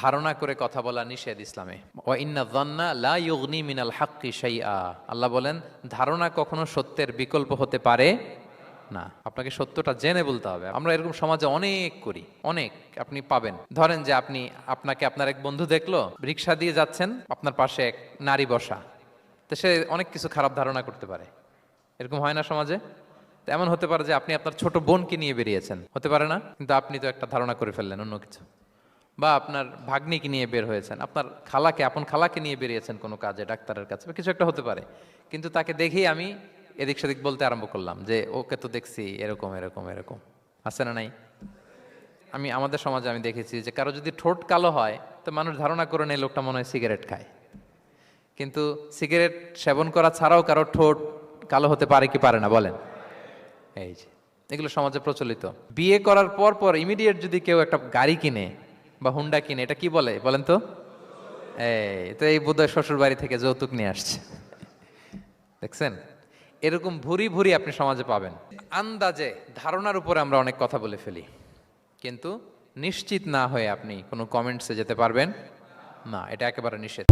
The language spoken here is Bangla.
ধারণা করে কথা বলা নিষেধ ইসলামে। ওয়া ইন্না যান্না লা ইউগনি মিনাল হাক্কি শাইআ, আল্লাহ বলেন ধারণা কখনো সত্যের বিকল্প হতে পারে না। আপনাকে সত্যটা জেনে বলতে হবে। আমরা এরকম সমাজে অনেক করি, অনেক। আপনি পাবেন, ধরেন যে আপনাকে আপনার এক বন্ধু দেখলো, রিক্সা দিয়ে যাচ্ছেন, আপনার পাশে এক নারী বসা, তো সে অনেক কিছু খারাপ ধারণা করতে পারে। এরকম হয় না সমাজে? তো এমন হতে পারে যে আপনি আপনার ছোট বোনকে নিয়ে বেরিয়েছেন, হতে পারে না? কিন্তু আপনি তো একটা ধারণা করে ফেললেন অন্য কিছু। বা আপনার ভাগ্নিকে নিয়ে বের হয়েছেন, আপনার আপন খালাকে নিয়ে বেরিয়েছেন কোনো কাজে, ডাক্তারের কাছে বা কিছু একটা হতে পারে। কিন্তু তাকে দেখেই আমি এদিক সেদিক বলতে আরম্ভ করলাম যে ওকে তো দেখছি এরকম এরকম এরকম। আছে না নাই? আমাদের সমাজে আমি দেখেছি যে কারো যদি ঠোঁট কালো হয়, তো মানুষ ধারণা করে নেয় লোকটা মনে হয় সিগারেট খায়। কিন্তু সিগারেট সেবন করা ছাড়াও কারো ঠোঁট কালো হতে পারে কি পারে না বলেন? এই যে এগুলো সমাজে প্রচলিত। বিয়ে করার পর পর ইমিডিয়েট যদি কেউ একটা গাড়ি কিনে বা হুন্ডা কিনে, এটা কি বলে বলেন তো? এই বোধহয় শ্বশুর বাড়ি থেকে যৌতুক নিয়ে আসছে। দেখছেন? এরকম ভুরি ভুরি আপনি সমাজে পাবেন। আন্দাজে, ধারণার উপরে আমরা অনেক কথা বলে ফেলি, কিন্তু নিশ্চিত না হয়ে আপনি কোনো কমেন্টসে যেতে পারবেন না। এটা একেবারে নিষেধ।